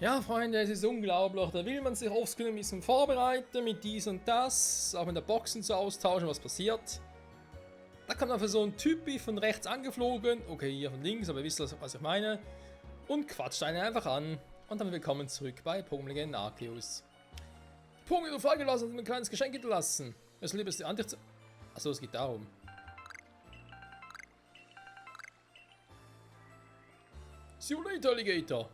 Ja, Freunde, es ist unglaublich. Da will man sich oft ein bisschen vorbereiten mit dies und das, auch in der Boxen zu austauschen, was passiert. Da kommt einfach so ein Typi von rechts angeflogen, okay, hier von links, aber ihr wisst, was ich meine, und quatscht einen einfach an. Und dann willkommen zurück bei Pokémon Legenden Arceus. Pokémon wieder freigelassen und ein kleines Geschenk hinterlassen. Es lieber ist die Anti... Achso, es geht darum. See you later, Alligator.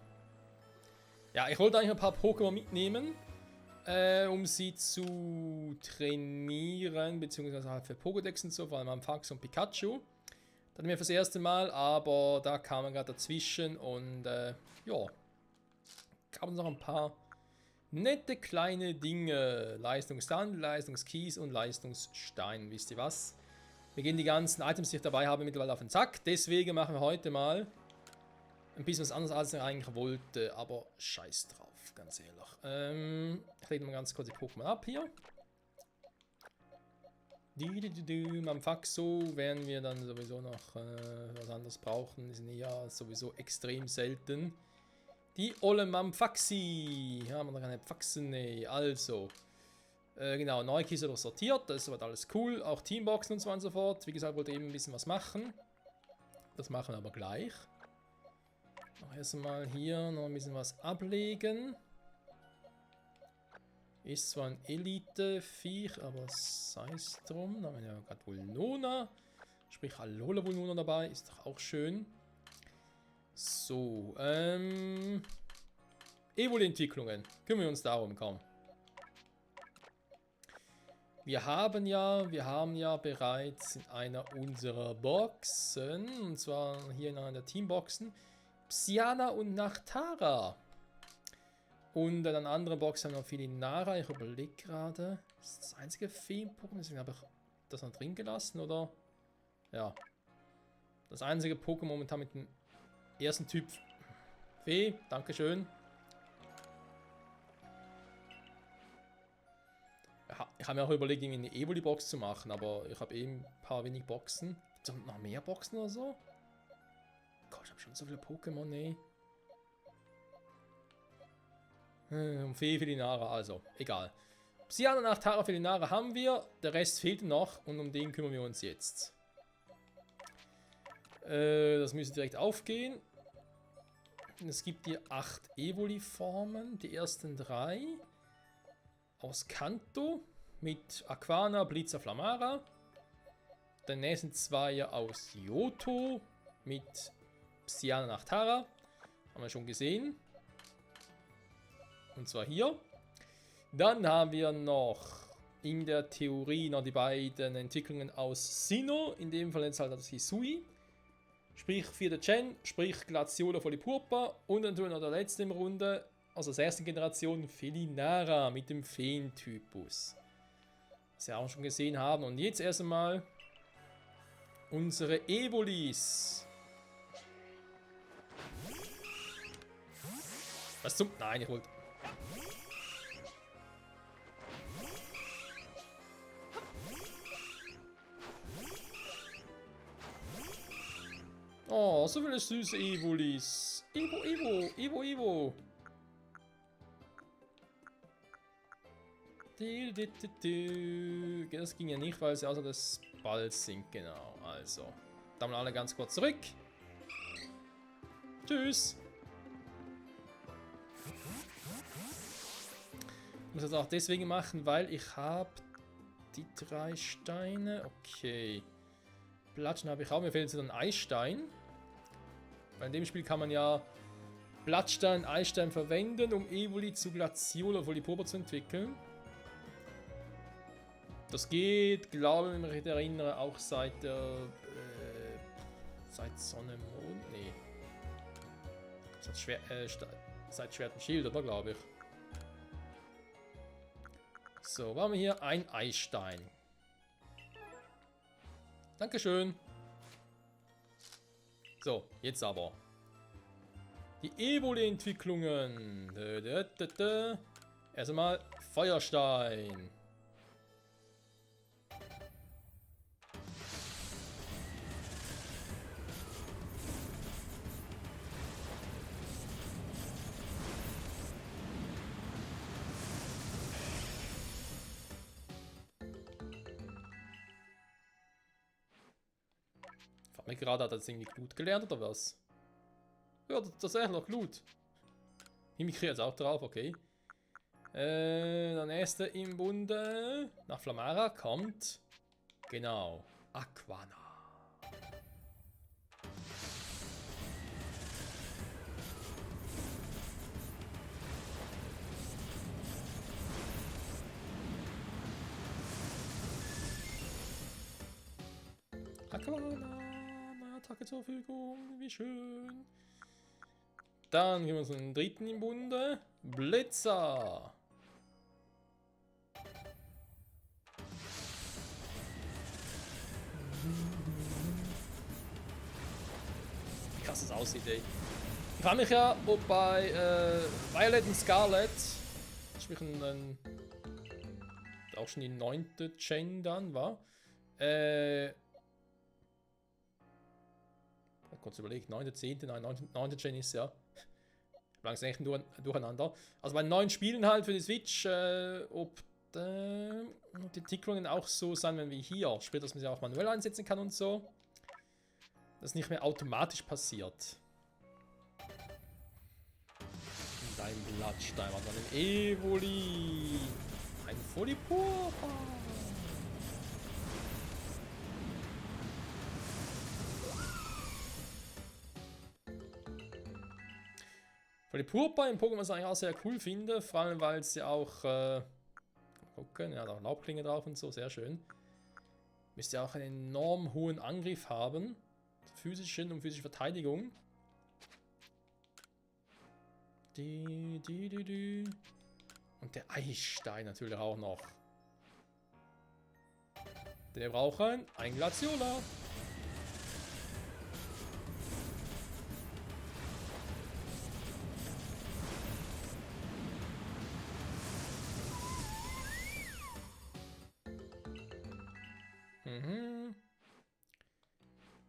Ja, ich wollte eigentlich ein paar Pokémon mitnehmen, um sie zu trainieren, beziehungsweise halt für Pokédex und so, vor allem am Fax und Pikachu. Dann mir fürs erste Mal, aber da kam man gerade dazwischen und ja, gab uns noch ein paar nette kleine Dinge. Leistungsstand, Leistungskies und Leistungsstein, wisst ihr was? Wir gehen die ganzen Items, die ich dabei habe, mittlerweile auf den Sack, deswegen machen wir heute mal ein bisschen was anderes, als ich eigentlich wollte, aber scheiß drauf, ganz ehrlich. Ich lege mal ganz kurz die Pokémon ab hier. Am Faxo werden wir dann sowieso noch was anderes brauchen. Die sind ja sowieso extrem selten. Die olle Mamfaxi. Haben wir noch keine Faxen? Nee, also. Genau, Neukiste doch sortiert, das ist soweit alles cool. Auch Teamboxen und so weiter und so fort. Wie gesagt, wollte eben ein bisschen was machen. Das machen wir aber gleich. Noch erstmal hier noch ein bisschen was ablegen. Ist zwar ein Elite-Viech, aber sei es drum. Da haben wir ja gerade Vulnona. Sprich, Alola Vulnona dabei. Ist doch auch schön. So, Evoli-Entwicklungen. Kümmern wir uns darum, komm. Wir haben ja bereits in einer unserer Boxen, und zwar hier in einer der Teamboxen, Psyana und Nachtara. Und in einer anderen Box haben wir noch Felinara. Ich überlege gerade, ist das einzige Feen-Pokémon? Deswegen habe ich das noch drin gelassen, oder? Ja. Das einzige Pokémon momentan mit dem ersten Typ Fee. Dankeschön. Ich habe mir auch überlegt, irgendwie eine Evoli-Box zu machen, aber ich habe eben ein paar wenig Boxen. Gibt es noch mehr Boxen oder so? Gott, ich habe schon so viele Pokémon, ey. Fee, Felinara, also, egal. Psyana, Nachtara, Felinara haben wir, der Rest fehlt noch und um den kümmern wir uns jetzt. Das müsste direkt aufgehen. Es gibt hier 8 Evoli-Formen, die ersten 3 aus Kanto mit Aquana, Blitzer, Flamara. Die nächsten 2 aus Johto mit Psyana, Nachtara. Haben wir schon gesehen. Und zwar hier. Dann haben wir noch in der Theorie noch die beiden Entwicklungen aus Sinnoh. In dem Fall jetzt halt das Hisui. Sprich 4. Gen, sprich Glaciola Folipurpa. Und natürlich noch der letzte im Runde, also der ersten Generation, Felinara mit dem Feen-Typus. Was wir auch schon gesehen haben. Und jetzt erst einmal unsere Evolis. Was zum... Nein, ich wollte... Oh, so viele süße Evolis. Evo. Das ging ja nicht, weil sie außer des Balls sind, genau. Also, dann mal alle ganz kurz zurück. Tschüss. Ich muss das auch deswegen machen, weil ich habe die 3 Steine. Okay. Platschen habe ich auch. Mir fehlt jetzt ein Eisstein. Weil in dem Spiel kann man ja Blattstein, Eisstein verwenden, um Evoli zu Glaciola Folipurpa zu entwickeln. Das geht, glaube ich, wenn ich mich erinnere, auch seit der seit Sonne, Mond, nee. Seit Schwert und Schild, oder glaube ich. So, waren wir hier ein Eisstein. Dankeschön. So, jetzt aber. Die Evoli-Entwicklungen. Erst einmal Feuerstein. Hat mir gerade das irgendwie Glut gelernt oder was? Ja, das ist echt noch Glut. Mimikry jetzt auch drauf, okay. Der nächste im Bunde nach Flamara kommt. Genau. Aquana. Aquana. Neue Attacke zur Verfügung. Wie schön. Dann gehen wir uns einen dritten im Bunde. Blitzer. Wie krass das aussieht, ey. Ich frage mich ja, ob bei Violet und Scarlet, sprich auch schon die 9. Chain dann war, kurz überlegt, 9., 10., nein, 9. Chain ist ja. Langsam echt durcheinander. Also bei 9 Spielen halt für die Switch, ob die Entwicklungen auch so sein werden wie hier. Sprich, dass man sie auch manuell einsetzen kann und so. Das nicht mehr automatisch passiert. Dein Blattstein war dann ein Evoli. Ein Folipur. Folipurpa im Pokémon, was ich eigentlich auch sehr cool finde. Vor allem, weil sie auch gucken, ja, da auch Laubklinge drauf und so, sehr schön. Müsste auch einen enorm hohen Angriff haben. Physischen und physische Verteidigung. Und der Eisstein natürlich auch noch. Den wir brauchen ein Glaciola.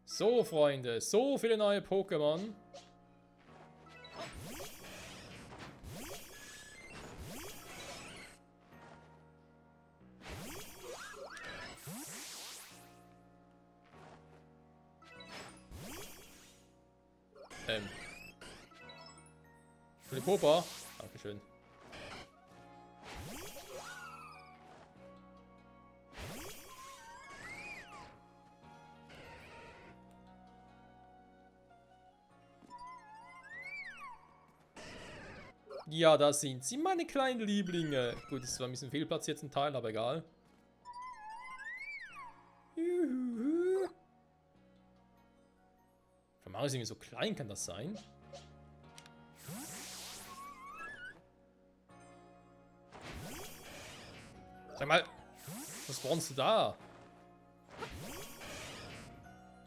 So, Freunde, so viele neue Pokémon. Flipopa. Dankeschön. Ja, da sind sie, meine kleinen Lieblinge. Gut, das war ein bisschen fehlplatziert ein Teil, aber egal. Juhu. Flamara ist irgendwie so klein, kann das sein? Sag mal, was spawnst du da?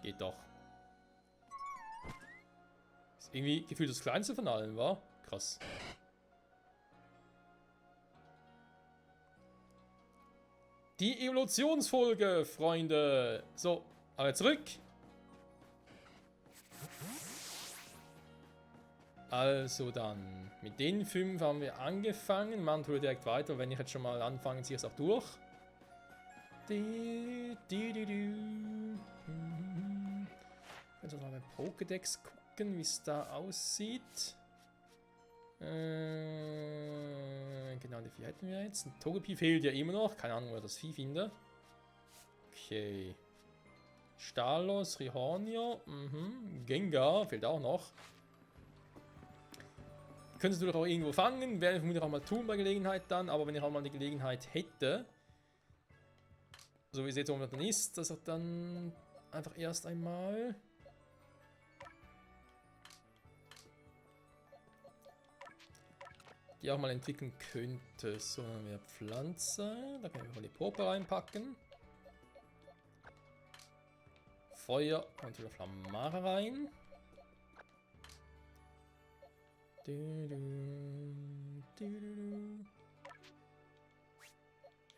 Geht doch. Ist irgendwie gefühlt das kleinste von allen, war? Krass. Die Evolutionsfolge, Freunde. So, aber zurück. Also dann, mit den 5 haben wir angefangen. Man tut direkt weiter. Wenn ich jetzt schon mal anfange, ziehe ich es auch durch. Jetzt mal beim Pokédex gucken, wie es da aussieht. Genau, die 4 hätten wir jetzt. Ein Togepi fehlt ja immer noch. Keine Ahnung, wo ich das Vieh finde. Okay. Stalos, Rihornio. Gengar fehlt auch noch. Könntest du doch auch irgendwo fangen. Werde ich vermutlich auch mal tun bei Gelegenheit dann. Aber wenn ich auch mal die Gelegenheit hätte. So wie es jetzt momentan ist, dass er dann einfach erst einmal. Die auch mal entwickeln könnte. So, dann haben wir Pflanze. Da können wir mal die Popa reinpacken. Feuer und wieder Flamara rein.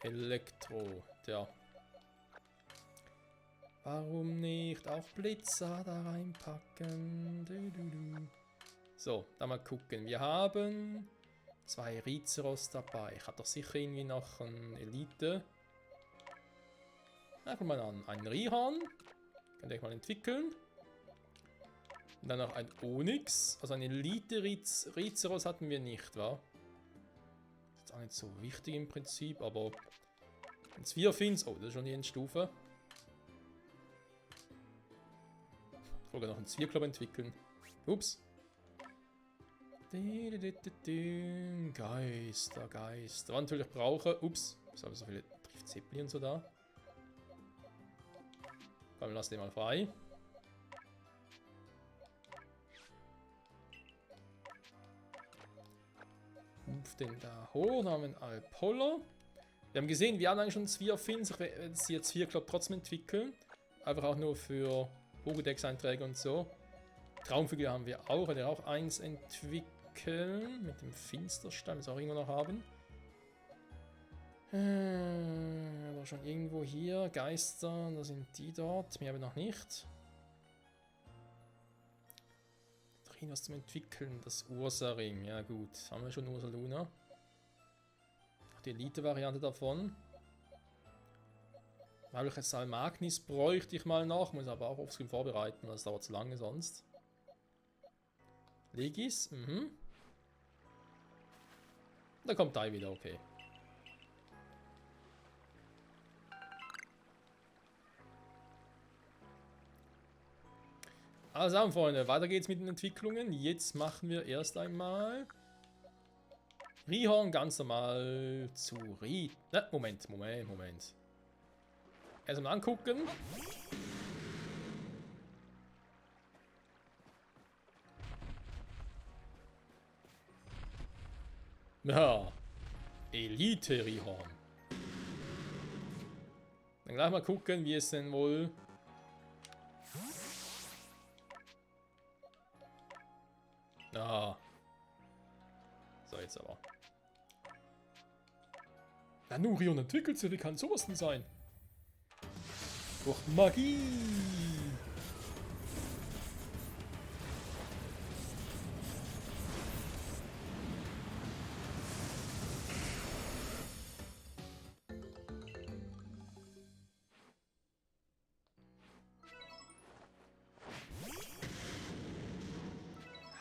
Elektro. Tja. Warum nicht auch Blitzer da reinpacken? So, dann mal gucken. Wir haben 2 Rizeros dabei. Ich habe doch sicher irgendwie noch ein Elite. Na, guck mal an. Ein Rihorn. Könnt ihr euch mal entwickeln. Und dann noch ein Onyx. Also eine Elite Rizeros hatten wir nicht, wa? Ist jetzt auch nicht so wichtig im Prinzip, aber ein Spherefins. Oh, das ist schon die Endstufe. Ich wollte noch einen Zwirklopp entwickeln. Ups. Geister, Geister. Was natürlich brauche. Ups. Ich habe so viele Drift-Zeppelin und so da. Komm, lass den mal frei. Ruf den da hoch. Dann haben wir einen Alpoller. Wir haben gesehen, wir haben eigentlich schon Spherefins. Ich werde jetzt hier Zwirklopp trotzdem entwickeln. Einfach auch nur für Pokédex-Einträge und so. Traumvögel haben wir auch. Werde auch eins entwickeln. Mit dem Finsterstein, das wir auch irgendwo noch haben. Aber schon irgendwo hier. Geister, da sind die dort. Mehr aber noch nicht. Drin was zum Entwickeln. Das Ursaring. Ja gut, haben wir schon Ursaluna. Die Elite-Variante davon. Weibliches Salmagnis bräuchte ich mal noch. Muss aber auch offscreen vorbereiten, das dauert zu lange sonst. Legis, Da kommt Dai wieder, okay. Also, Freunde, weiter geht's mit den Entwicklungen. Jetzt machen wir erst einmal Rhyhorn ganz normal zu Moment. Erstmal angucken. Ja, Elite Rhyhorn. Dann gleich mal gucken, wie es denn wohl... Ah. So, jetzt aber. Ja, Nurion entwickelt sich, wie kann sowas denn sein? Durch Magie!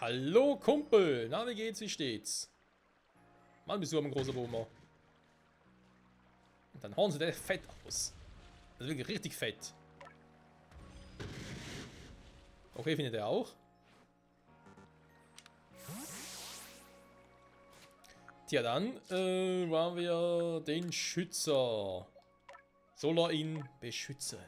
Hallo Kumpel, na wie geht's, wie steht's? Mann, bist du ein großer Boomer. Und dann hauen sie der fett aus. Das ist wirklich richtig fett. Okay, findet er auch. Tja, dann waren wir den Schützer. Soll er ihn beschützen?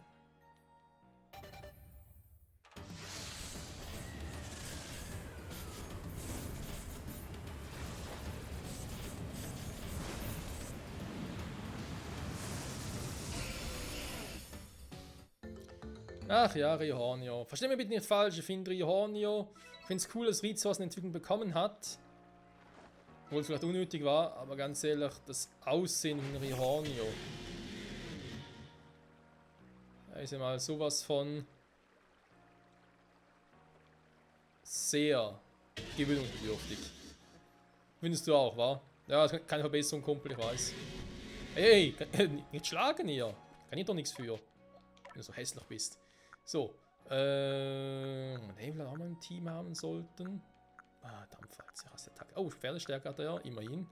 Ach ja, Rhyhornio. Versteh mir bitte nicht falsch, ich finde Rhyhornio. Ich finde es cool, dass Rizos eine Entwicklung bekommen hat. Obwohl es vielleicht unnötig war, aber ganz ehrlich, das Aussehen von Rhyhornio. Da ist ja mal sowas von sehr gewöhnungsbedürftig. Findest du auch, wa? Ja, keine Verbesserung, Kumpel, ich weiß. Hey, nicht schlagen hier. Kann ich doch nichts für, wenn du so hässlich bist. So, den wir auch mal im Team haben sollten. Ah, Dampfwalze, Rastattacke. Oh, Pferdestärke hat er ja, immerhin.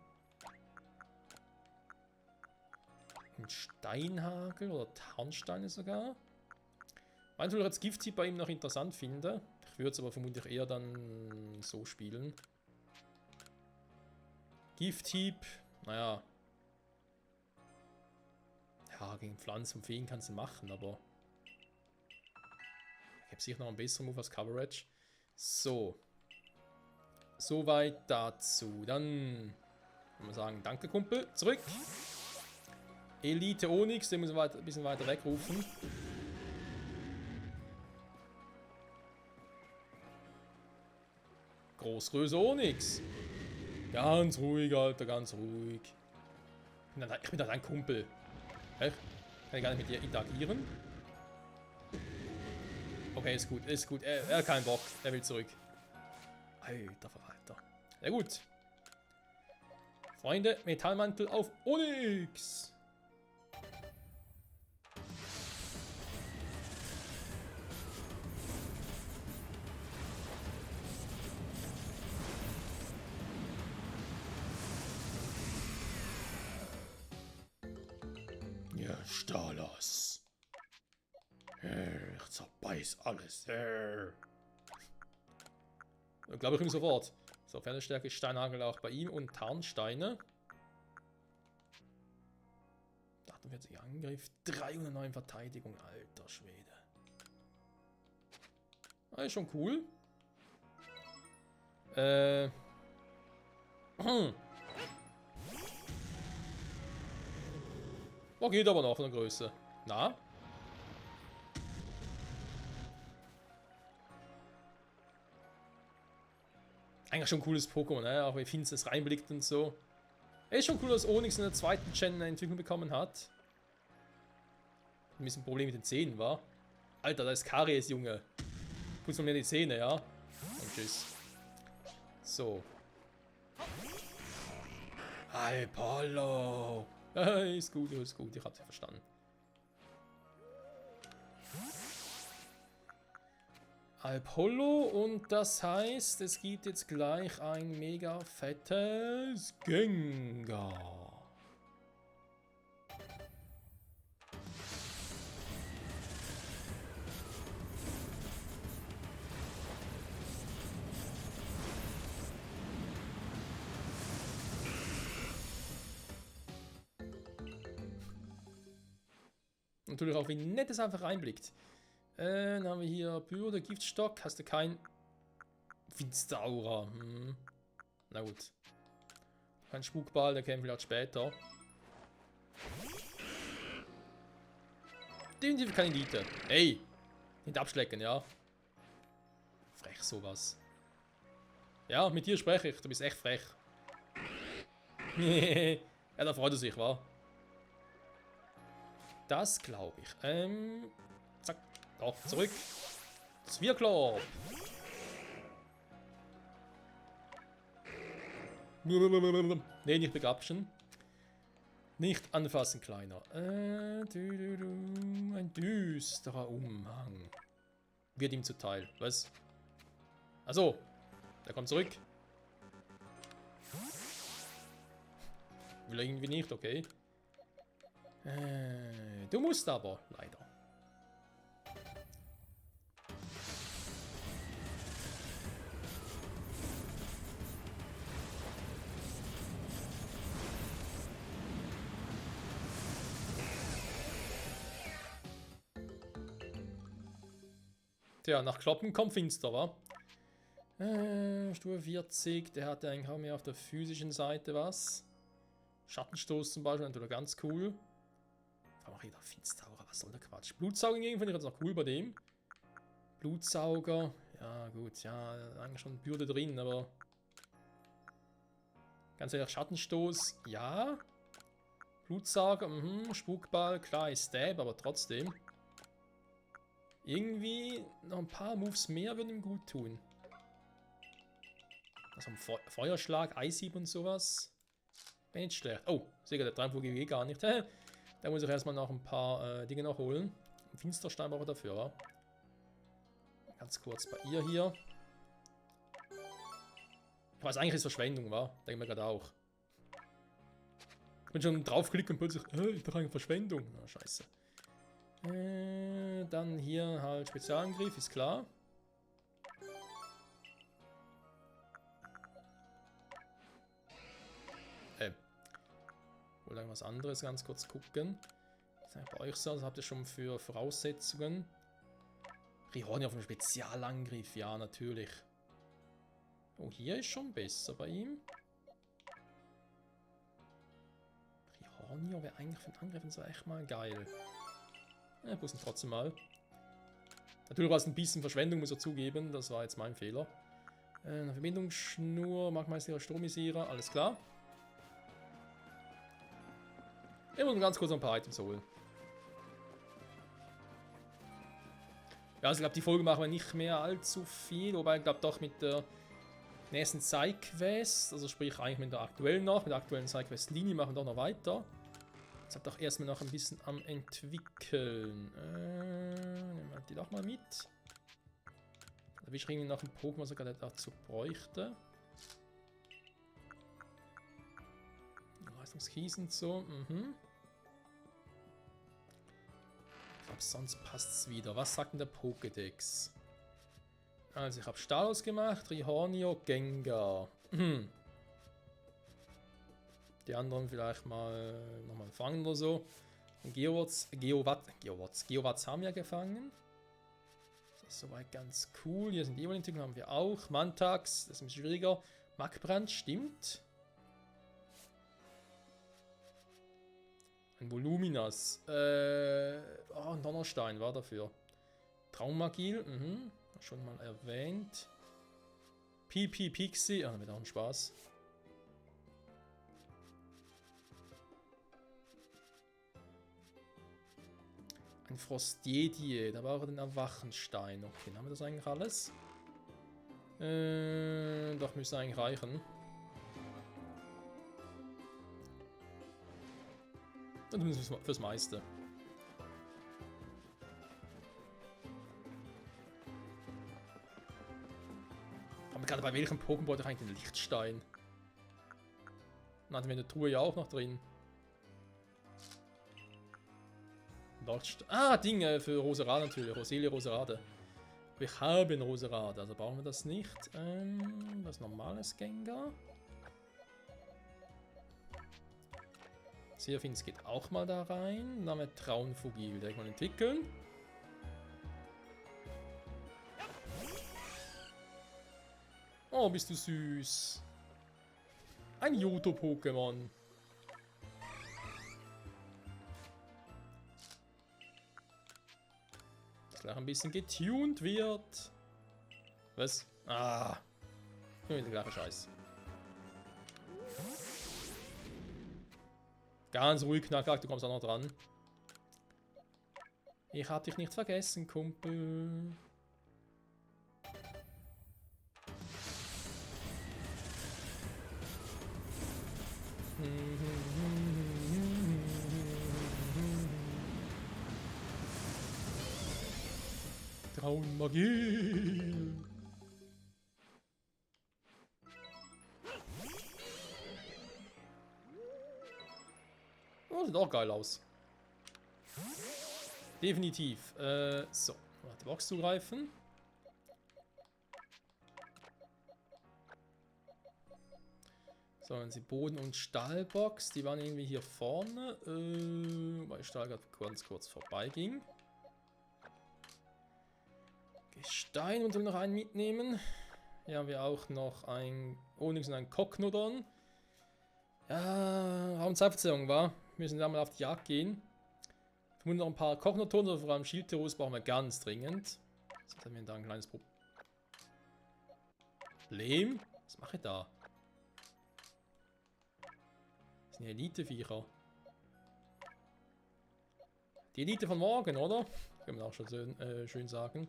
Ein Steinhagel oder Tarnsteine sogar. Weil ich als Gift-Typ bei ihm noch interessant finde. Ich würde es aber vermutlich eher dann so spielen. Gift-Typ, naja. Ja, gegen Pflanzen und Feen kannst du machen, aber... Ich habe sicher noch einen besseren Move als Coverage. So. Soweit dazu. Dann kann man sagen, danke Kumpel. Zurück. Elite Onyx, den muss man ein bisschen weiter wegrufen. Großgröße Onyx. Ganz ruhig, Alter, ganz ruhig. Ich bin da dein Kumpel. Echt? Kann ich gar nicht mit dir interagieren? Okay, ist gut, ist gut. Er hat keinen Bock. Er will zurück. Alter Verwalter. Ja gut. Freunde, Metallmantel auf Onyx. Stalos. Ich zerbeiß alles. Glaube ich ihm sofort. So, Pferdestärke, Steinhagel auch bei ihm und Tarnsteine. 48 Angriff, 309 Verteidigung, alter Schwede. Ah, ist schon cool. Oh, geht aber noch von der Größe. Na? Eigentlich schon ein cooles Pokémon, ne? Auch wie Finster es reinblickt und so. Ist schon cool, dass Onyx in der zweiten Gen eine Entwicklung bekommen hat. Ein bisschen ein Problem mit den Zähnen war. Alter, da ist Karies, Junge. Putz mir die Zähne, ja? Und tschüss. So. Apollo. Ist gut, ich hab's ja verstanden. Apollo und das heißt, es gibt jetzt gleich ein mega fettes Gengar. Natürlich auch, wie nett es einfach reinblickt. Dann haben wir hier Bürde, Giftstock. Hast du kein Finsteraura? Na gut. Kein Spukball, der kämpft vielleicht später. Definitiv keine Elite. Ey! Nicht abschlecken, ja. Frech sowas. Ja, mit dir spreche ich. Du bist echt frech. Ja, da freut er sich, wa? Das glaube ich. Zack. Doch, zurück. Zwirklop. Nee, nicht begrapschen. Nicht anfassen, Kleiner. Ein düsterer Umhang. Wird ihm zuteil. Was? Achso. Der kommt zurück. Will er irgendwie nicht, okay. Du musst aber, leider. Tja, nach Kloppen kommt Finster, wa? Stufe 40, der hatte eigentlich auch mehr auf der physischen Seite was. Schattenstoß zum Beispiel, natürlich ganz cool. Aber auch jeder Finsteraura, was soll der Quatsch? Blutsauger hingegen finde ich jetzt noch cool bei dem. Blutsauger, ja gut, ja, eigentlich schon Bürde drin, aber... Ganz ehrlich, Schattenstoß, ja. Blutsauger, Spukball, klar ist Stab, aber trotzdem. Irgendwie noch ein paar Moves mehr würden ihm gut tun. Also ein Feuerschlag, Eishieb und sowas. Wäre nicht schlecht. Oh, sicher, der Treibflug geht gar nicht. Da muss ich erstmal noch ein paar Dinge noch holen. Finsterstein brauche ich dafür, wa? Ganz kurz bei ihr hier. Ich weiß, eigentlich ist Verschwendung, wa? Denke mir gerade auch. Ich bin schon draufklicken und plötzlich, ist doch eine Verschwendung. Oh, scheiße. Dann hier halt Spezialangriff, ist klar. Wollte irgendwas anderes ganz kurz gucken. Was ist bei euch so? Was habt ihr schon für Voraussetzungen? Rihorni auf einen Spezialangriff, ja, natürlich. Oh, hier ist schon besser bei ihm. Rihorni wäre eigentlich für den Angriff so echt mal geil. Ja, ich muss ihn trotzdem mal. Natürlich war es ein bisschen Verschwendung, muss er zugeben. Das war jetzt mein Fehler. Eine Verbindungsschnur, Magmeister, Stromisierer, alles klar. Ich muss ganz kurz ein paar Items holen. Ja, also ich glaube, die Folge machen wir nicht mehr allzu viel. Wobei, ich glaube doch mit der nächsten Side-Quest, also sprich eigentlich mit der aktuellen noch, mit der aktuellen Side-Quest-Linie machen wir doch noch weiter. Jetzt hat doch erstmal noch ein bisschen am entwickeln. Nehmen wir die doch mal mit. Da will ich irgendwie noch ein Pokémon sogar dazu bräuchte. Leistungskies und so. glaube, sonst passt es wieder. Was sagt denn der Pokédex? Also, ich habe Stalos gemacht, Rihornio, Gengar. Die anderen vielleicht mal nochmal fangen oder so. Geowatts haben wir gefangen. Das ist soweit ganz cool. Hier sind die Evolution, haben wir auch. Mantax, das ist ein bisschen schwieriger. Magbrand, stimmt. Ein Voluminas. Ein Donnerstein war dafür. Traumagil, schon mal erwähnt. PP Pixie, wird auch ein Spaß. Ein Frostjedie, da war den Erwachenstein. Okay, haben wir das eigentlich alles? Doch, müsste eigentlich reichen. Und fürs meiste. Aber gerade bei welchem Pokémon hat eigentlich den Lichtstein? Dann hatten wir in der Truhe ja auch noch drin. Dinge für Roserade natürlich. Roselia Roserade. Wir haben Roserade, also brauchen wir das nicht. Was normales Gengar. Seraphins geht auch mal da rein. Dann haben wir Traunfugil direkt mal entwickeln. Oh, bist du süß. Ein Johto-Pokémon. Das gleich ein bisschen getuned wird. Was? Ah. Immer der gleiche Scheiß. Ganz ruhig, Knackhack, du kommst auch noch dran. Ich hab dich nicht vergessen, Kumpel. Traunmagie. Oh, sieht auch geil aus. Definitiv. So, die Box zugreifen. So, dann die Boden- und Stahlbox. Die waren irgendwie hier vorne. Weil Stahl gerade kurz vorbeiging. Gestein und noch einen mitnehmen. Hier haben wir auch noch ein Onyx und ein Cognodon. Ja, Raumzeitverzerrung war. Wir müssen da mal auf die Jagd gehen. Vermutlich noch ein paar Cognodons, oder vor allem Schildterus brauchen wir ganz dringend. Jetzt haben wir da ein kleines Problem. Was mache ich da? Das sind Elite-Viecher. Die Elite von morgen, oder? Kann man auch schon schön sagen.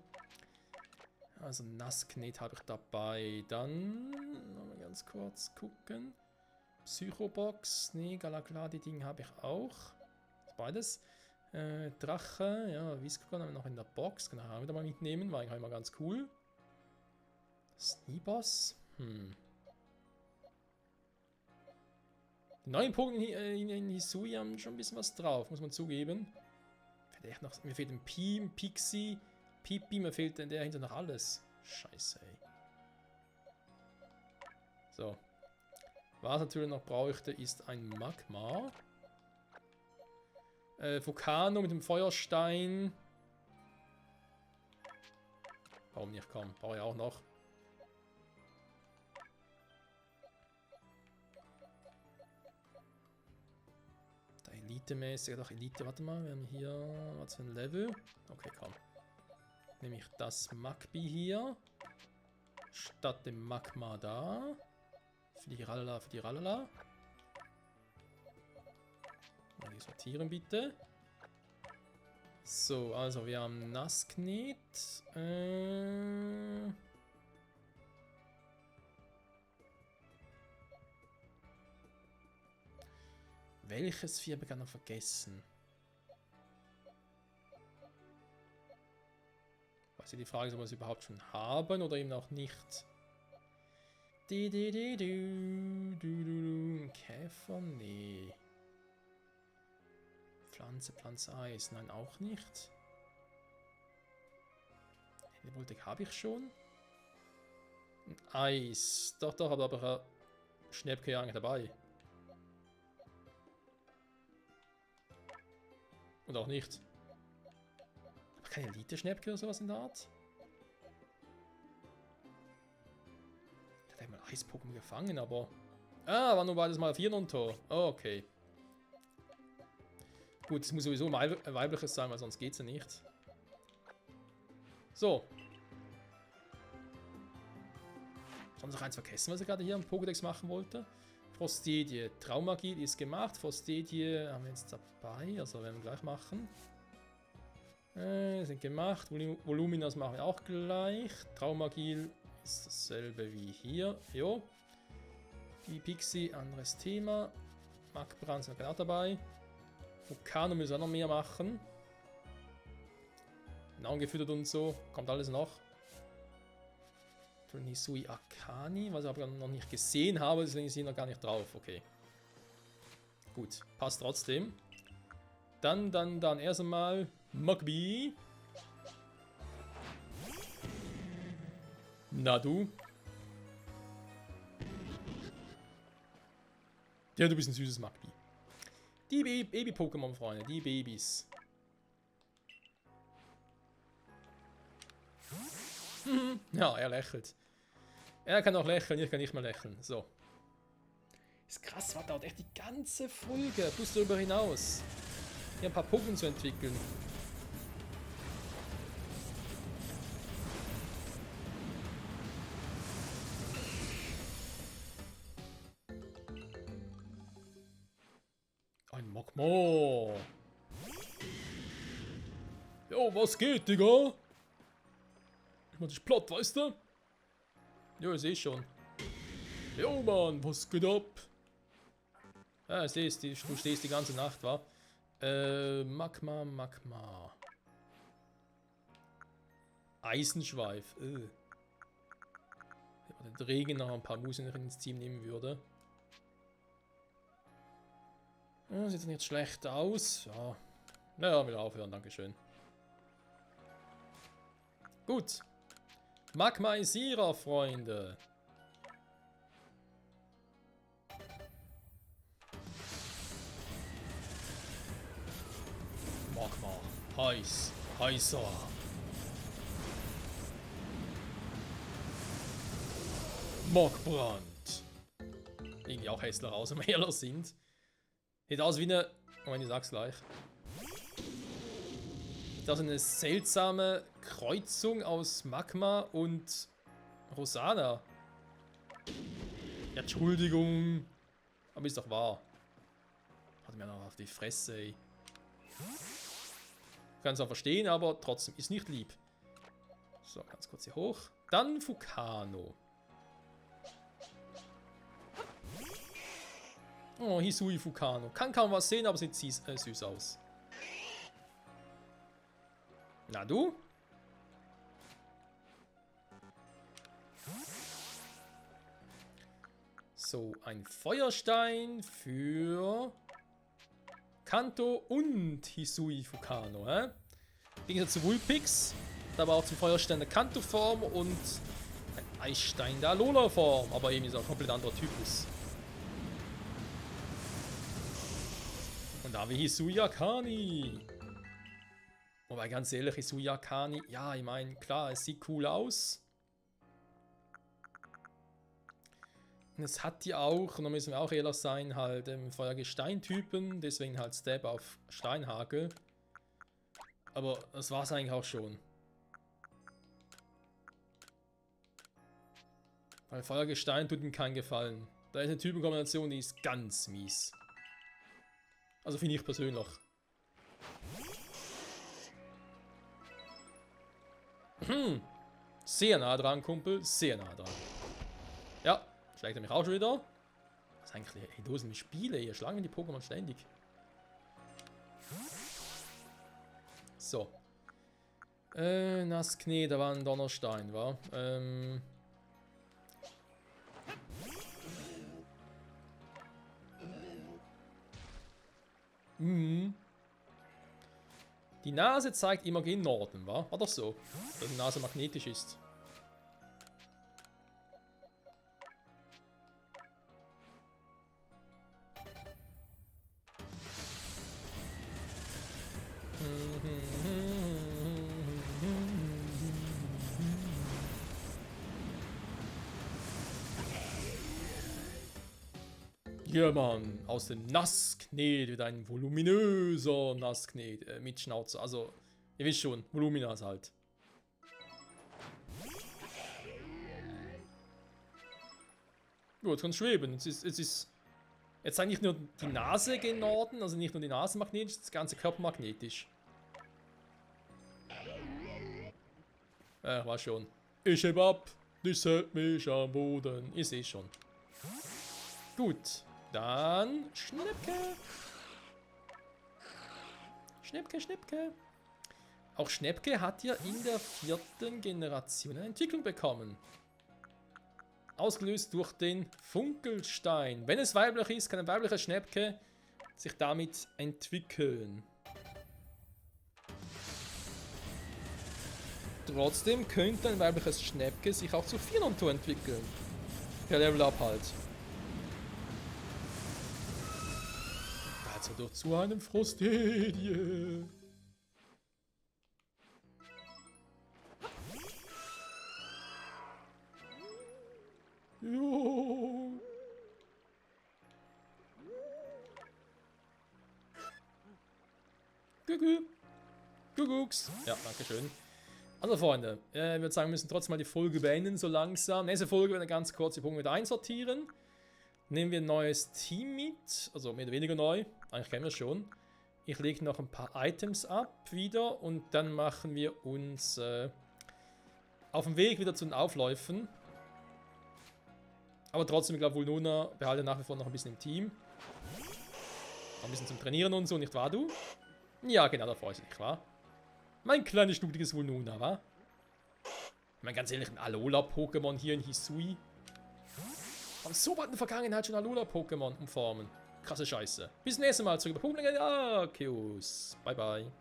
Also Nasknet habe ich dabei. Dann mal ganz kurz gucken. Psychobox. Nee, Galagladi-Ding habe ich auch. Beides. Drache. Ja, Viscon haben wir noch in der Box. Kann ich auch wieder mal mitnehmen. War eigentlich immer ganz cool. Sneeboss. Die neuen Pokémon in Hisui haben schon ein bisschen was drauf, muss man zugeben. Mir fehlt ein Piem, Pixie, Pipi, mir fehlt in der hinter noch alles. Scheiße, ey. So. Was natürlich noch bräuchte, ist ein Magmar. Vulcano mit dem Feuerstein. Warum nicht? Komm, brauche ich auch noch. Da Elite-mäßig, doch Elite, warte mal, wir haben hier, was für ein Level? Okay, komm. Nehme ich das Magby hier. Statt dem Magma da. Für die Rallala, für die Rallala. Mal die sortieren bitte. So, also wir haben Nasknet. Welches Vier begann noch vergessen? Was ist die Frage, ob wir es überhaupt schon haben oder eben auch nicht? Käfer? Nee. Pflanze, Eis. Nein, auch nicht. Die Voltic habe ich schon. Ein Eis. Doch, doch, aber ein Schnäppchen eigentlich dabei. Und auch nicht. Aber keine Elite-Schnäppchen oder sowas in der Art? Ich hatte einmal Eis-Pokémon gefangen, aber... Ah, war nur beides mal 4 Tor. Oh, okay. Gut, es muss sowieso ein weibliches sein, weil sonst geht es ja nicht. So. Haben Sie noch eins vergessen, was ich gerade hier im Pokédex machen wollte? Frostedie. Traumagie ist gemacht. Frostedie haben wir jetzt dabei. Also werden wir gleich machen. Sind gemacht. Voluminas machen wir auch gleich. Traumagil ist dasselbe wie hier. Jo. Die Pixie, anderes Thema. Magbrand sind wir auch dabei. Vulcano müssen wir auch noch mehr machen. Nahrung gefüttert und so. Kommt alles noch. Nisui Akani, was ich aber noch nicht gesehen habe, deswegen ist sie noch gar nicht drauf. Okay. Gut, passt trotzdem. Dann erst einmal Magby. Na du. Ja, du bist ein süßes Magby. Die Baby-Pokémon, Freunde, die Babys. Ja, er lächelt. Er kann auch lächeln, ich kann nicht mehr lächeln. So. Ist krass, was dauert echt die ganze Folge. Plus darüber hinaus. Hier ein paar Pokémon zu entwickeln. Ein Magma. Jo, was geht, Digga? Ich mach dich platt, weißt du? Jo, ich seh schon. Jo, Mann, was geht ab? Ja, ich seh's, du stehst die ganze Nacht, wa? Magma. Eisenschweif. Wenn man den Regen noch ein paar Musen ins Team nehmen würde. Ja, sieht nicht schlecht aus. Ja. Naja, wieder aufhören, dankeschön. Gut. Magmaisierer, Freunde. Magma. Heißer. Magbrand. Irgendwie auch hässlich aus, wenn wir ehrlich sind. Sieht aus wie eine... Moment, ich sag's gleich. Das ist eine seltsame Kreuzung aus Magma und Rosana. Ja, Entschuldigung. Aber ist doch wahr. Hat mir noch auf die Fresse, ey. Kann es auch verstehen, aber trotzdem ist nicht lieb. So, ganz kurz hier hoch. Dann Vulcano. Oh, Hisui Vulcano. Kann kaum was sehen, aber sieht süß aus. Na du? So, ein Feuerstein für Kanto und Hisui Vulcano. Im Gegensatz zu Vulpix, da war auch zum Feuerstein eine Kanto-Form und ein Eisstein der Alola-Form, aber eben ist auch ein komplett anderer Typus. Und da haben wir Hisui Akani. Wobei, ganz ehrlich, Hisui Akani, ja, ich meine, klar, es sieht cool aus. Und es hat ja auch, und da müssen wir auch ehrlich sein, halt Feuer-Gestein-Typen, deswegen halt Stab auf Steinhagel. Aber das war es eigentlich auch schon. Weil Feuer-Gestein tut ihm keinen Gefallen. Da ist eine Typenkombination, die ist ganz mies. Also finde ich persönlich. Sehr nah dran, Kumpel. Sehr nah dran. Ja, schlägt er mich auch schon wieder. Was ist eigentlich die Dosen mit Spiele hier? Schlagen wir die Pokémon ständig. So. Nassknee, da war ein Donnerstein, wa? Die Nase zeigt immer gen Norden, wa? War doch so. Dass die Nase magnetisch ist. Ja, Mann, aus dem Nassknet wird ein voluminöser Nassknet mit Schnauze. Also, ihr wisst schon, Voluminas halt. Gut, jetzt kann schweben. Jetzt zeigt nicht nur die Nase gen Norden, also nicht nur die Nase magnetisch, das ganze Körper magnetisch. War schon. Ich heb ab, dich hält mich am Boden. Ich sehe schon. Gut, dann Schnäppke. Schnäppke, Schnäppke. Auch Schnäppke hat ja in der 4. Generation eine Entwicklung bekommen. Ausgelöst durch den Funkelstein. Wenn es weiblich ist, kann ein weiblicher Schnäppke sich damit entwickeln. Trotzdem könnte ein weibliches Schnäppke sich auch zu Finonto entwickeln. Per Level Up halt. Also doch zu einem Frostedie. Jo. Gucks. Ja, danke schön. Also Freunde, ich würde sagen, wir müssen trotzdem mal die Folge beenden, so langsam. Nächste Folge werden wir ganz kurz die Punkte mit einsortieren. Nehmen wir ein neues Team mit, also mehr oder weniger neu, eigentlich kennen wir es schon. Ich lege noch ein paar Items ab wieder und dann machen wir uns auf dem Weg wieder zu den Aufläufen. Aber trotzdem, ich glaube, Vulnuna behalte nach wie vor noch ein bisschen im Team. Noch ein bisschen zum Trainieren und so, nicht wahr, du? Ja, genau, da freue ich mich, wahr? Mein kleines, schnuckliges Vulnuna, wa? Ich meine, ganz ehrlich, ein Alola-Pokémon hier in Hisui. Haben so weit in der Vergangenheit schon Alola-Pokémon umformen. Krasse Scheiße. Bis zum nächsten Mal zurück bei Pokémon. Arceus. Bye, bye.